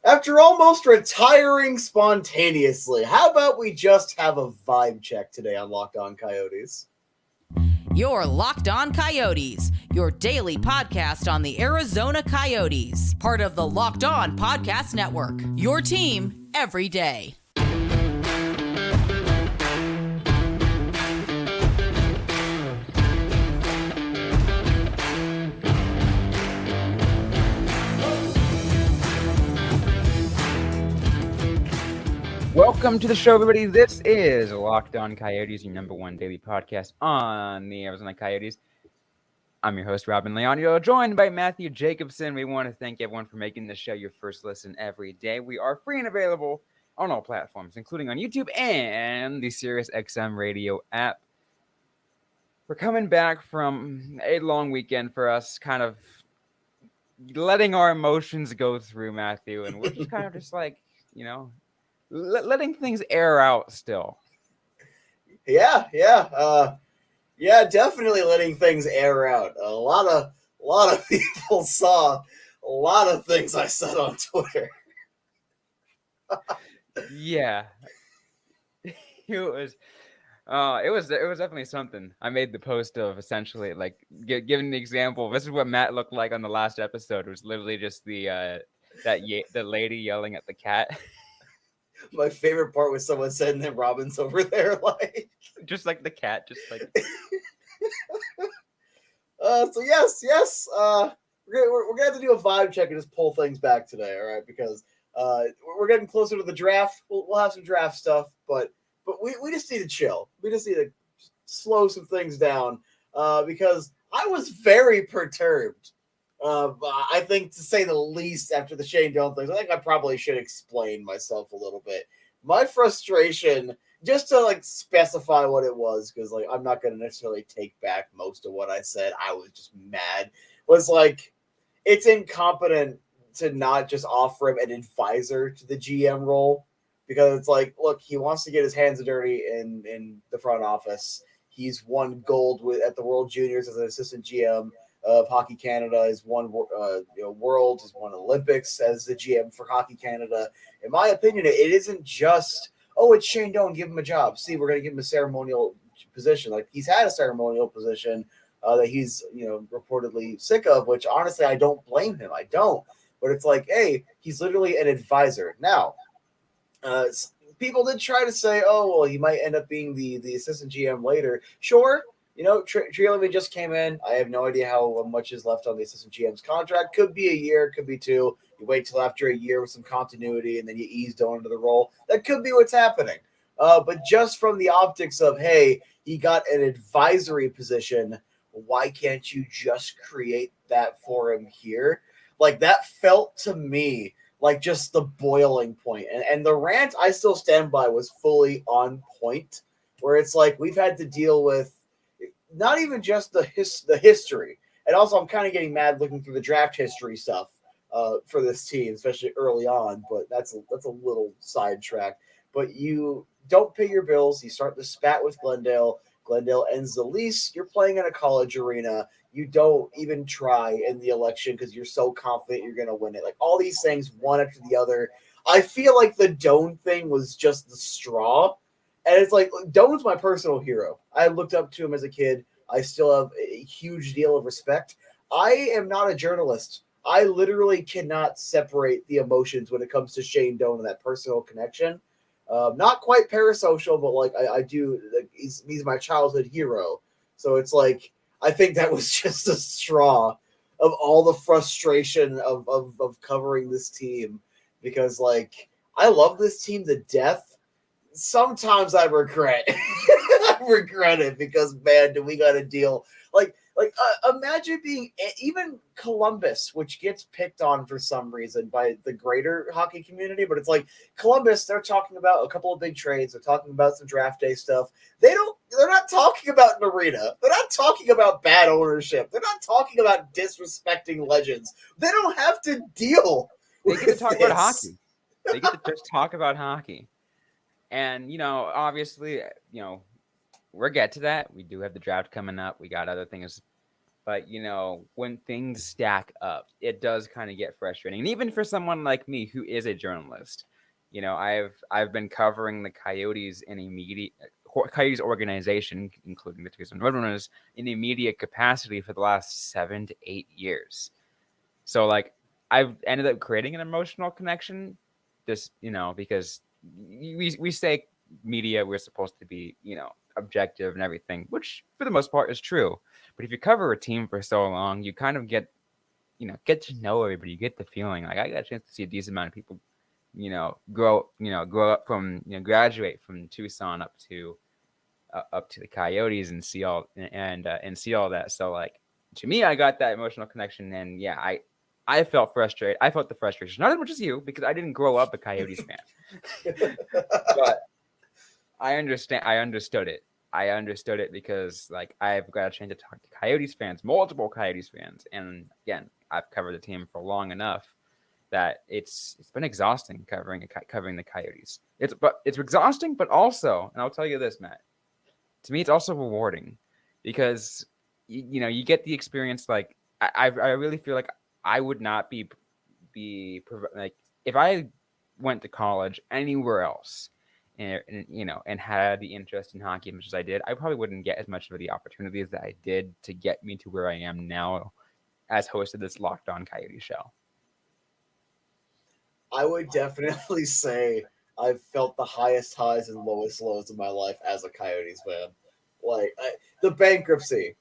After almost retiring spontaneously, how about we just have a vibe check today on Locked On Coyotes? You're Locked On Coyotes, your daily podcast on the Arizona Coyotes, part of the Locked On Podcast Network, your team every day. Welcome to the show, everybody. This is Locked On Coyotes, your number one daily podcast on the Arizona Coyotes. I'm your host, Robyn Leonio, joined by Matthew Jacobson. We want to thank everyone for making this show your first listen every day. We are free and available on all platforms, including on YouTube and the SiriusXM radio app. We're coming back from a long weekend for us, kind of letting our emotions go through, Matthew, and we're just kind of just like, letting things air out still. Yeah, definitely letting things air out. A lot of people saw a lot of things I said on Twitter. Yeah, it was definitely something. I made the post of essentially like giving the example. This is what Matt looked like on the last episode. It was literally just the lady yelling at the cat. My favorite part was someone said, and then Robyn's over there, like just like the cat, just like. So yes. We're gonna have to do a vibe check and just pull things back today, all right? Because we're getting closer to the draft. We'll have some draft stuff, but we just need to chill. We just need to slow some things down because I was very perturbed. I think, to say the least, after the Shane Doan things, I think I probably should explain myself a little bit. My frustration, just to like specify what it was, because like I'm not going to necessarily take back most of what I said. I was just mad. Was like, it's incompetent to not just offer him an advisor to the GM role, because it's like, look, he wants to get his hands dirty in the front office. He's won gold at the World Juniors as an assistant GM of Hockey Canada. He's won World, he's won Olympics as the GM for Hockey Canada. In my opinion, it isn't just, it's Shane Doan, give him a job. See, we're going to give him a ceremonial position. Like, he's had a ceremonial position that he's reportedly sick of, which honestly I don't blame him. I don't. But it's like, hey, he's literally an advisor. Now, people did try to say, he might end up being the assistant GM later. Sure. Triolemi just came in. I have no idea how much is left on the assistant GM's contract. Could be a year, could be two. You wait till after a year with some continuity, and then you ease Doan into the role. That could be what's happening. But just from the optics of, hey, he got an advisory position, why can't you just create that for him here? Like, that felt to me like just the boiling point. And the rant I still stand by was fully on point, where it's like we've had to deal with not even just the history. And also, I'm kind of getting mad looking through the draft history stuff for this team, especially early on. But that's a little sidetrack. But you don't pay your bills. You start the spat with Glendale. Glendale ends the lease. You're playing in a college arena. You don't even try in the election because you're so confident you're going to win it. Like, all these things, one after the other. I feel like the Doan thing was just the straw. And it's like, Doan's my personal hero. I looked up to him as a kid. I still have a huge deal of respect. I am not a journalist. I literally cannot separate the emotions when it comes to Shane Doan and that personal connection. Not quite parasocial, but like I do. Like, he's my childhood hero. So it's like, I think that was just a straw of all the frustration of covering this team, because like I love this team to death. Sometimes I regret I regret it, because man, do we got to deal like imagine being even Columbus, which gets picked on for some reason by the greater hockey community, but it's like Columbus, they're talking about a couple of big trades, they're talking about some draft day stuff. They're not talking about an arena. They're not talking about bad ownership. They're not talking about disrespecting legends. They don't have to deal with They get to talk this. about hockey. They get to just talk about hockey. And, obviously, we'll get to that. We do have the draft coming up. We got other things But when things stack up, it does kind of get frustrating. And even for someone like me who is a journalist, I've been covering the Coyotes in a media Coyotes organization, including the Tucson Roadrunners, in a media capacity for the last 7 to 8 years. So like I've ended up creating an emotional connection, just because we say media, we're supposed to be objective and everything, which for the most part is true. But if you cover a team for so long, you kind of get to know everybody. You get the feeling. Like I got a chance to see a decent amount of people, grow up from graduate from Tucson up to the Coyotes and see all that. So like to me, I got that emotional connection, and yeah, I felt frustrated. I felt the frustration, not as much as you, because I didn't grow up a Coyotes fan, but I understand. I understood it. I understood it because like I've got a chance to talk to Coyotes fans, multiple Coyotes fans, and again, I've covered the team for long enough that it's been exhausting covering the Coyotes. It's exhausting, but also, and I'll tell you this, Matt, to me, it's also rewarding because you get the experience. Like I really feel like I would not be like if I went to college anywhere else and had the interest in hockey as much as I did, I probably wouldn't get as much of the opportunities that I did to get me to where I am now as host of this Locked On Coyote show. I would definitely say I've felt the highest highs and lowest lows of my life as a Coyotes fan. Like the bankruptcy,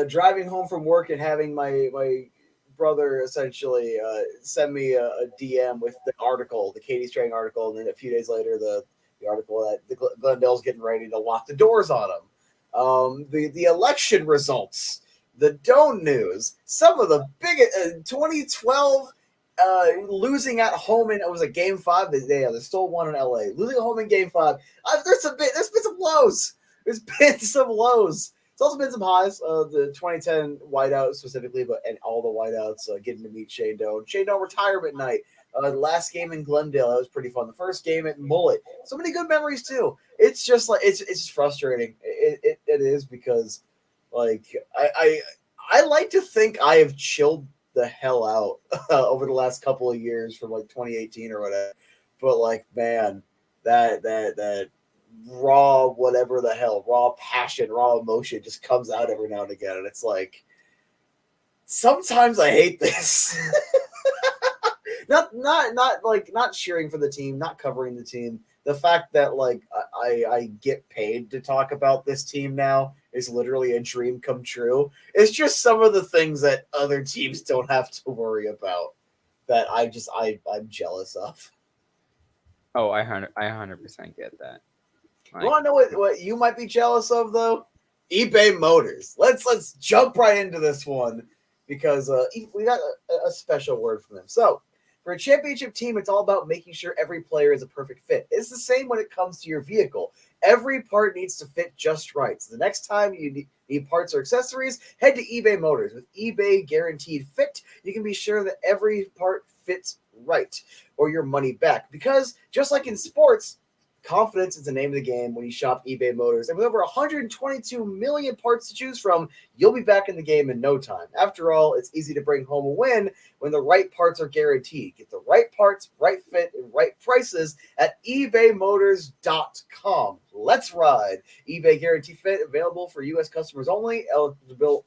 driving home from work and having my brother essentially send me a DM with the article, the Katie's Trading article, and then a few days later the article that the Glendale's getting ready to lock the doors on him. The election results, the Doan news, some of the biggest 2012. Losing at home in it was a game 5. They still won in LA. Losing at home in game 5. There's been some lows. There's been some lows. It's also been some highs. The 2010 whiteout specifically, and all the whiteouts getting to meet Shane Doan. Shane Doan retirement night. The last game in Glendale, that was pretty fun. The first game at Mullet. So many good memories too. It's just like it's just frustrating. It is because like I like to think I have chilled the hell out over the last couple of years from like 2018 or whatever. But like, man, that raw whatever the hell, raw passion, raw emotion just comes out every now and again, and it's like sometimes I hate this. not cheering for the team, not covering the team. The fact that like I get paid to talk about this team now is literally a dream come true. It's just some of the things that other teams don't have to worry about that I'm jealous of. Oh, I 100% get that. You want to know what you might be jealous of though? eBay Motors. Let's jump right into this one because we got a special word from them. So for a championship team, it's all about making sure every player is a perfect fit. It's the same when it comes to your vehicle. Every part needs to fit just right. So the next time you need parts or accessories, head to eBay Motors. With eBay Guaranteed Fit, you can be sure that every part fits right or your money back. Because just like in sports, confidence is the name of the game when you shop eBay Motors. And with over 122 million parts to choose from, you'll be back in the game in no time. After all, it's easy to bring home a win when the right parts are guaranteed. Get the right parts, right fit, and right prices at ebaymotors.com. Let's ride. eBay Guarantee Fit, available for U.S. customers only. Eligible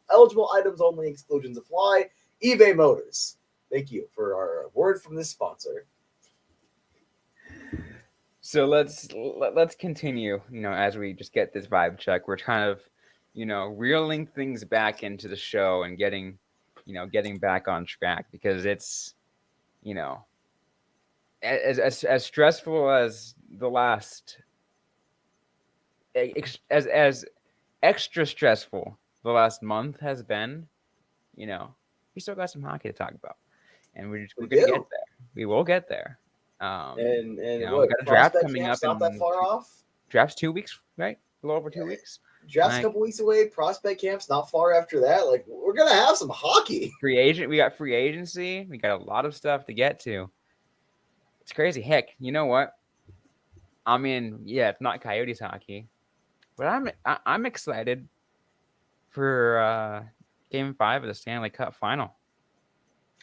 items only. Exclusions apply. eBay Motors. Thank you for our word from this sponsor. So let's continue, as we just get this vibe check. We're kind of, reeling things back into the show and getting back on track because it's, as stressful as the last, as extra stressful the last month has been, we still got some hockey to talk about, and we're going to get there. We will get there. And we got a draft coming up. Not that far off. Draft's 2 weeks, right? A little over 2 weeks. Draft's a couple weeks away. Prospect camp's not far after that. Like we're gonna have some hockey. We got free agency. We got a lot of stuff to get to. It's crazy. Heck, you know what? I mean, yeah, it's not Coyotes hockey, but I'm excited for Game 5 of the Stanley Cup Final.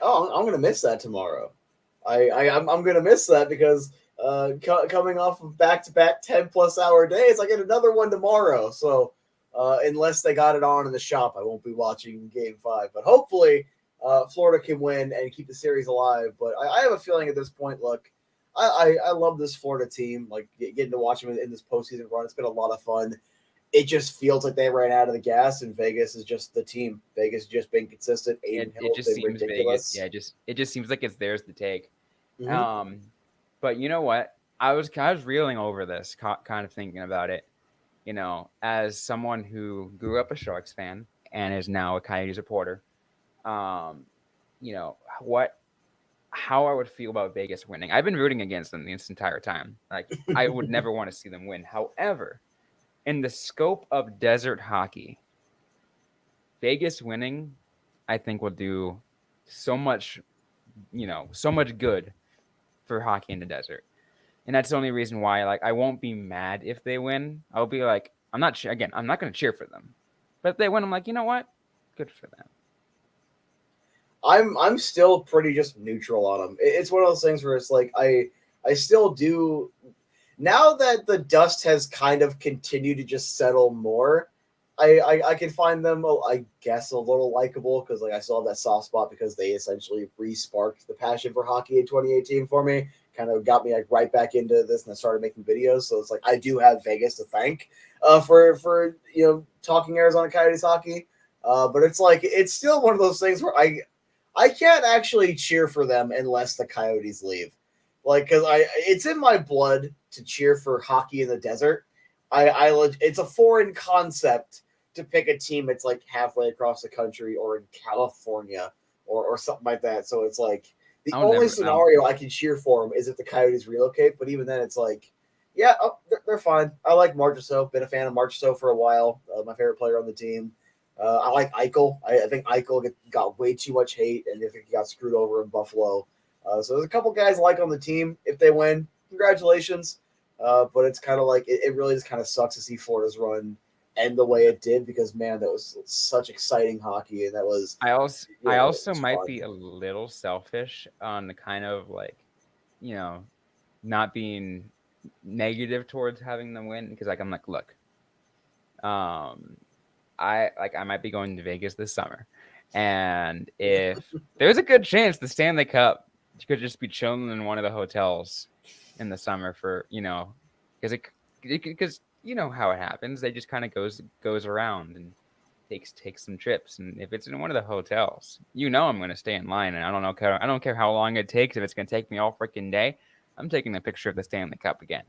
Oh, I'm gonna miss that tomorrow. I'm gonna miss that because coming off of back-to-back 10+ hour days, I get another one tomorrow. So unless they got it on in the shop, I won't be watching Game 5. But hopefully, Florida can win and keep the series alive. But I have a feeling at this point, look, I love this Florida team. Like getting to watch them in this postseason run, it's been a lot of fun. It just feels like they ran out of the gas, and Vegas is just the team. Vegas just being consistent. It just seems ridiculous. Vegas. Yeah, it just seems like it's theirs to take. Mm-hmm. But you know what? I was reeling over this, kind of thinking about it. You know, as someone who grew up a Sharks fan and is now a Coyotes reporter, you know how I would feel about Vegas winning. I've been rooting against them this entire time. Like I would never want to see them win. However, in the scope of desert hockey, Vegas winning, I think, will do so much, so much good for hockey in the desert. And that's the only reason why, like, I won't be mad if they win. I'll be like, I'm not going to cheer for them. But if they win, I'm like, you know what? Good for them. I'm still pretty just neutral on them. It's one of those things where it's like, I still do. Now that the dust has kind of continued to just settle more, I can find them, I guess, a little likable because like I still have that soft spot because they essentially re-sparked the passion for hockey in 2018 for me. Kind of got me like right back into this, and I started making videos. So it's like I do have Vegas to thank for talking Arizona Coyotes hockey. But it's like it's still one of those things where I can't actually cheer for them unless the Coyotes leave. Like, because it's in my blood to cheer for hockey in the desert. It's a foreign concept to pick a team that's like halfway across the country or in California or something like that. So it's like the only scenario I can cheer for them is if the Coyotes relocate. But even then, it's like, yeah, they're fine. I like Marchessault. Been a fan of Marchessault for a while. My favorite player on the team. I like Eichel. I think Eichel got way too much hate, and I think he got screwed over in Buffalo. So there's a couple guys I like on the team. If they win, congratulations. But it's kind of like it really just kind of sucks to see Florida's run end the way it did because man, that was such exciting hockey, and that was. I also might be a little selfish on the kind of like, not being negative towards having them win because like I'm like, look, I might be going to Vegas this summer, and if there's a good chance the Stanley Cup could just be chilling in one of the hotels in the summer for because you know how it happens. They just kind of goes around and takes some trips, and if it's in one of the hotels, I'm going to stay in line, and I don't care how long it takes. If it's going to take me all freaking day, I'm taking a picture of the Stanley Cup again.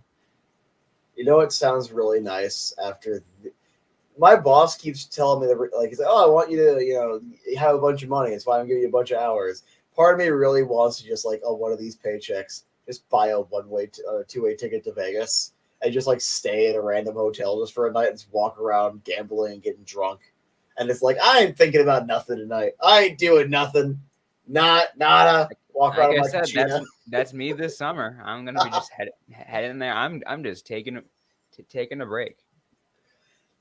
It sounds really nice after. My boss keeps telling me that, like, he's like, "Oh, I want you to, have a bunch of money. It's fine. I'm giving you a bunch of hours." Part of me really wants to just like, one of these paychecks, just buy a one-way or two-way ticket to Vegas and just like stay in a random hotel just for a night and just walk around gambling and getting drunk. And it's like, I ain't thinking about nothing tonight. I ain't doing nothing. Nada. Walk around like I said, that's me this summer. I'm gonna be just heading there. I'm just taking a break.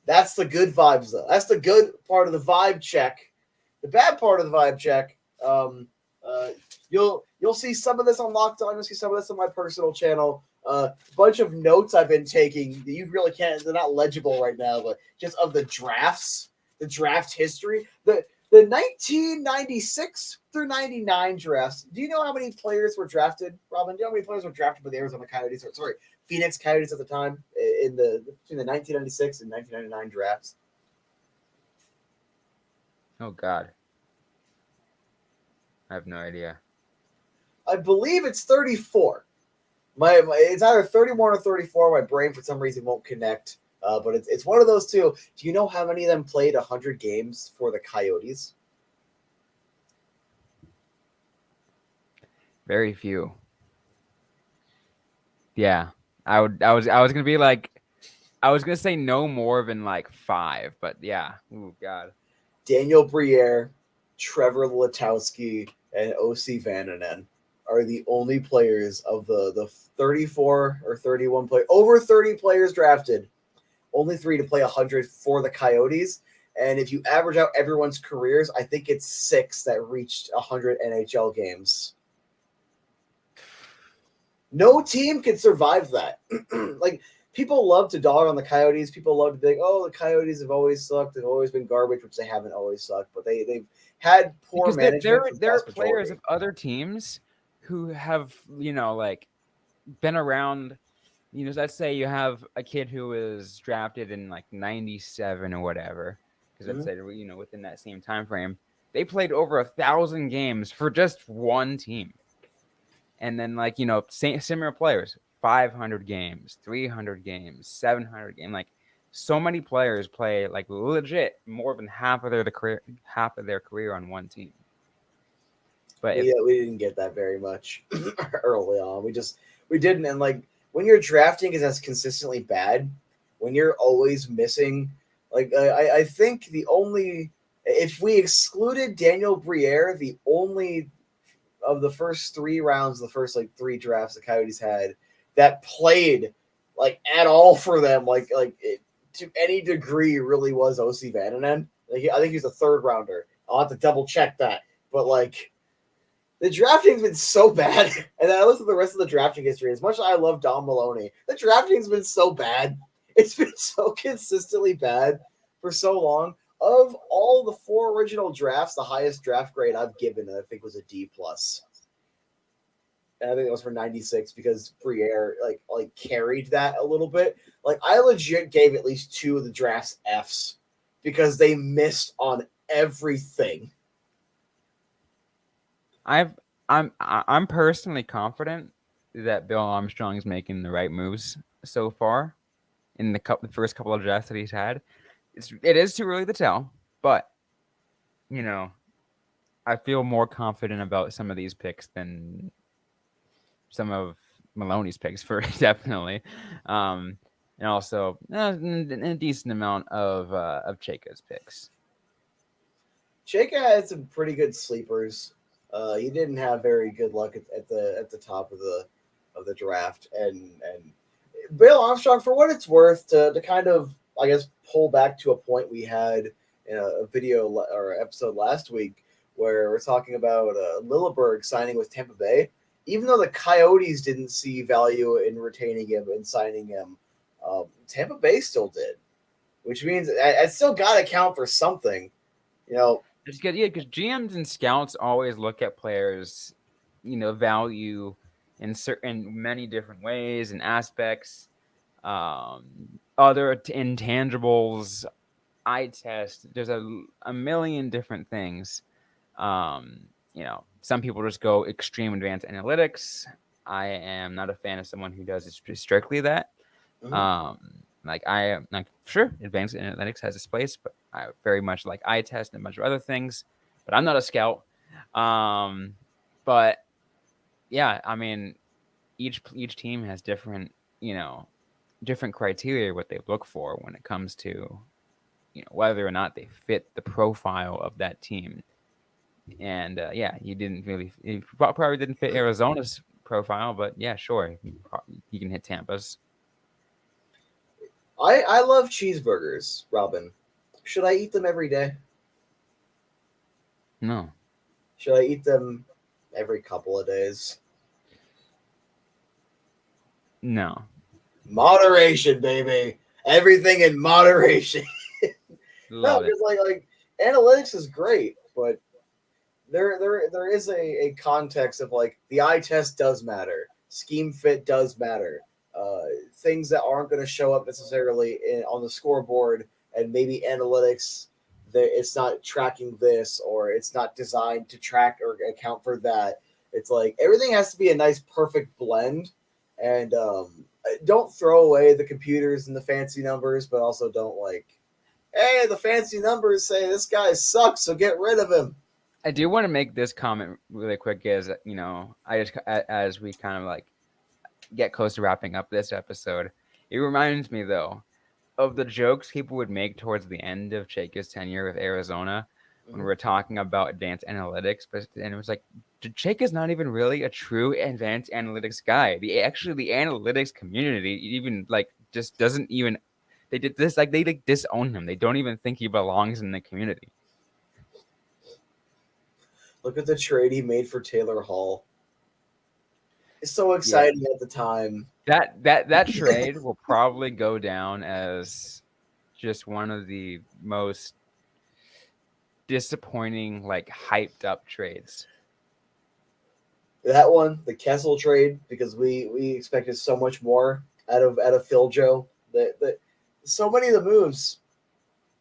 That's the good vibes, though. That's the good part of the vibe check. The bad part of the vibe check, you'll see some of this on Locked On. You'll see some of this on my personal channel. A bunch of notes I've been taking that you really can't. They're not legible right now, but just of the drafts, the draft history, the 1996 through 99 drafts. Do you know how many players were drafted, Robyn? Do you know how many players were drafted by the Arizona Coyotes? Phoenix Coyotes at the time between the 1996 and 1999 drafts. Oh God, I have no idea. I believe it's 34. It's either 31 or 34. My brain for some reason won't connect, but it's one of those two. Do you know how many of them played 100 games for the Coyotes? Very few. Yeah. I was gonna be like, I was gonna say no more than like 5, but yeah. Oh God. Daniel Briere, Trevor Letowski, and O.C. Vananen are the only players of the 34 or 31 over 30 players drafted. Only 3 to play 100 for the Coyotes, And if you average out everyone's careers, I think it's 6 that reached 100 NHL games. No team can survive that. Like, people love to dog on the Coyotes. People love to think, oh, the Coyotes have always sucked. They've always been garbage, which they haven't always sucked. But they've had poor because management for the there are vast players majority. of other teams who have, like been around. Let's say you have a kid who was drafted in like 97 or whatever, because let's say, within that same time frame, they played over 1,000 games for just one team. And then, like, similar players, 500 games, 300 games, 700 games. Like, so many players play like legit more than half of their career on one team. But We didn't get that very much early on. We didn't. And like, when your drafting is as consistently bad, when you're always missing, like, I think if we excluded Daniel Briere, the only of the first 3 rounds, the first like 3 drafts the Coyotes had that played like at all for them, to any degree, really was O.C. Vananen. Like, I think he's a 3rd rounder. I'll have to double check that, but like, the drafting's been so bad, and then I looked at the rest of the drafting history. As much as I love Don Maloney, the drafting's been so bad. It's been so consistently bad for so long. Of all the 4 original drafts, the highest draft grade I've given, I think, was a D+. And I think it was for 96 because Briere like carried that a little bit. Like, I legit gave at least 2 of the drafts Fs because they missed on everything. I'm personally confident that Bill Armstrong is making the right moves so far in the first couple of drafts that he's had. It is too early to tell, but I feel more confident about some of these picks than some of Maloney's picks, for definitely, and also a decent amount of Chayka's picks. Chayka had some pretty good sleepers. He didn't have very good luck at the top of the draft, and Bill Armstrong, for what it's worth, to kind of, I guess, pull back to a point we had in a video or episode last week where we're talking about Lilleberg signing with Tampa Bay. Even though the Coyotes didn't see value in retaining him and signing him, Tampa Bay still did, which means I still got to count for something, It's good, yeah, because GMs and scouts always look at players, value in many different ways and aspects, other intangibles, eye test. There's a million different things. Some people just go extreme advanced analytics. I am not a fan of someone who does it strictly that. Like, I am like, sure, advanced analytics has its place, but I very much like eye test and a bunch of other things. But I'm not a scout. But yeah, I mean, each team has different different criteria what they look for when it comes to whether or not they fit the profile of that team. And yeah, he probably didn't fit Arizona's profile, but yeah, sure, he can hit Tampa's. I love cheeseburgers, Robyn. Should I eat them every day? No. Should I eat them every couple of days? No. Moderation, baby. Everything in moderation. No, because like analytics is great, but there is a context of, like, the eye test does matter, scheme fit does matter, things that aren't going to show up necessarily on the scoreboard, and maybe analytics that it's not tracking this, or it's not designed to track or account for that. It's like everything has to be a nice perfect blend, and don't throw away the computers and the fancy numbers, but also don't hey, the fancy numbers say this guy sucks, so get rid of him. I do want to make this comment really quick, as as we kind of like get close to wrapping up this episode, it reminds me though of the jokes people would make towards the end of Chayka's tenure with Arizona when we're talking about advanced analytics, and it was like, Chayka's not even really a true advanced analytics guy. The analytics community even just doesn't even They did this, like, they like disown him. They don't even think he belongs in the community. Look at the trade he made for Taylor Hall. It's so exciting at the time. That trade will probably go down as just one of the most disappointing, like, hyped up trades. That one, the Kessel trade, because we expected so much more out of Phil Joe. That so many of the moves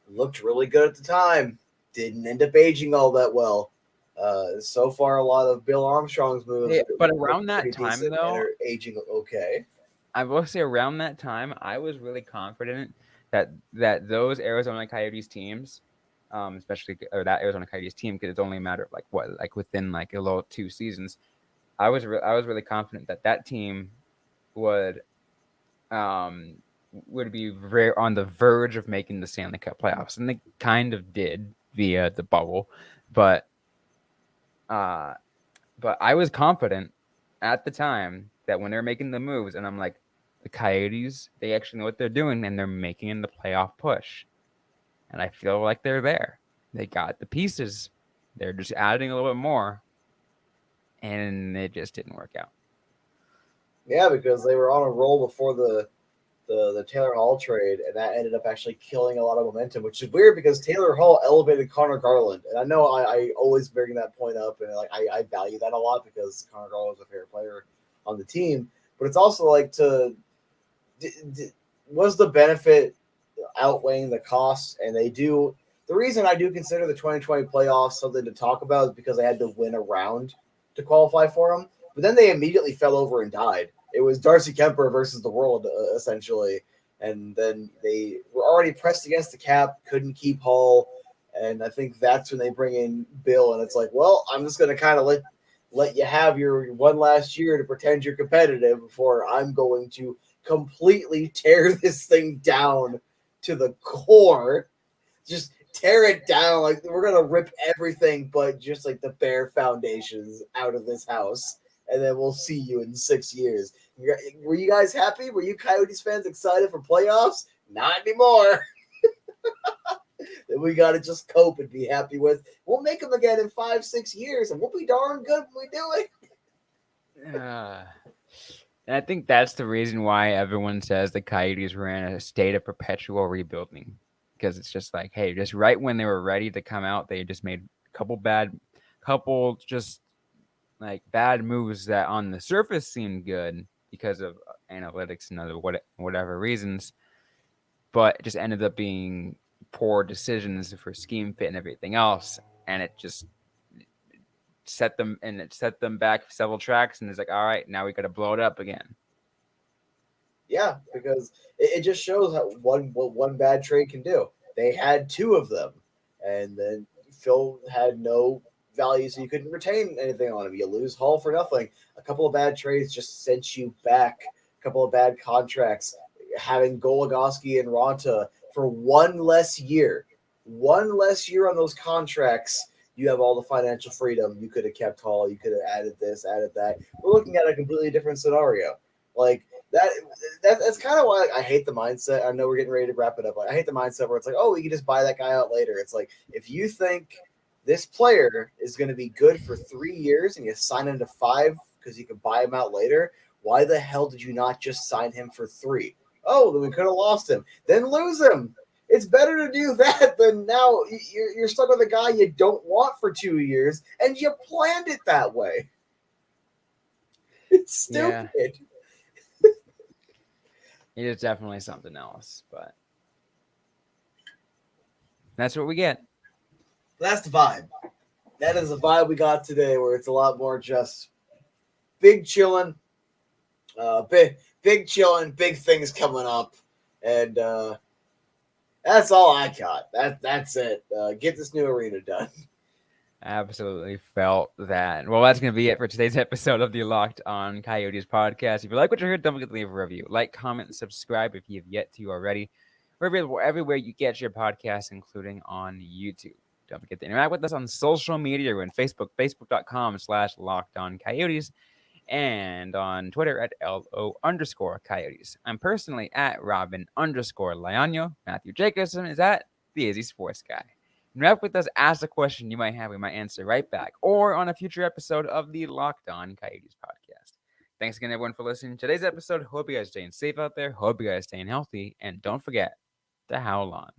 looked really good at the time. Didn't end up aging all that well. So far, a lot of Bill Armstrong's moves, but around that time, though, are aging okay. I will say around that time, I was really confident that those Arizona Coyotes teams, especially or that Arizona Coyotes team, because it's only a matter of like within like a little 2 seasons. I was really confident that team would be very on the verge of making the Stanley Cup playoffs, and they kind of did via the bubble, but I was confident at the time that when they're making the moves, and I'm like, the Coyotes, they actually know what they're doing, and they're making the playoff push, and I feel like they're there. They got the pieces. They're just adding a little bit more, and it just didn't work out. Yeah, because they were on a roll before the Taylor Hall trade, and that ended up actually killing a lot of momentum, which is weird because Taylor Hall elevated Connor Garland, and I know I always bring that point up, and like I value that a lot because Connor Garland was a favorite player on the team, but it's also like was the benefit outweighing the cost, and they do. The reason I do consider the 2020 playoffs something to talk about is because they had to win a round to qualify for them, but then they immediately fell over and died. It was Darcy Kemper versus the world, essentially. And then they were already pressed against the cap, couldn't keep Hall. And I think that's when they bring in Bill. And it's like, well, I'm just going to kind of let you have your one last year to pretend you're competitive before I'm going to completely tear this thing down to the core. Just tear it down. Like, we're going to rip everything but just like the bare foundations out of this house. And then we'll see you in 6 years. Were you guys happy? Were you Coyotes fans excited for playoffs? Not anymore. We got to just cope and be happy with. We'll make them again in 5-6 years, and we'll be darn good when we do it. And I think that's the reason why everyone says the Coyotes were in a state of perpetual rebuilding. Because it's just like, hey, just right when they were ready to come out, they just made a couple bad moves that on the surface seemed good because of analytics and other whatever reasons, but it just ended up being poor decisions for scheme fit and everything else, and it just set them back several tracks, and it's like, all right, now we got to blow it up again. Yeah, because it just shows what one bad trade can do. They had 2 of them, and then Phil had no value, so you couldn't retain anything on him. You lose Hall for nothing. A couple of bad trades just sent you back. A couple of bad contracts. Having Goligoski and Ronta for one less year on those contracts, you have all the financial freedom. You could have kept Hall. You could have added this, added that. We're looking at a completely different scenario. Like that's kind of why I hate the mindset. I know we're getting ready to wrap it up. I hate the mindset where it's like, oh, we can just buy that guy out later. It's like, if you think this player is going to be good for 3 years and you sign him to 5 because you can buy him out later, why the hell did you not just sign him for 3? Oh, then we could have lost him. Then lose him. It's better to do that than now you're stuck with a guy you don't want for 2 years, and you planned it that way. It's stupid. Yeah. It is definitely something else, but that's what we get. That's the vibe. That is the vibe we got today, where it's a lot more just big chilling, big chilling, big things coming up, and that's all I got. That's it. Get this new arena done. Absolutely felt that. Well, that's going to be it for today's episode of the Locked On Coyotes podcast. If you like what you heard, don't forget to leave a review. Like, comment, and subscribe if you have yet to already. We're available everywhere you get your podcasts, including on YouTube. Don't forget to interact with us on social media. We're on Facebook, facebook.com/LockedOnCoyotes. and on Twitter at LO_Coyotes. I'm personally at Robyn_Leano. Matthew Jacobson is at the Izzy Sports Guy. Interact with us, ask a question you might have, we might answer right back, or on a future episode of the Locked On Coyotes podcast. Thanks again, everyone, for listening to today's episode. Hope you guys are staying safe out there. Hope you guys are staying healthy. And don't forget to howl on.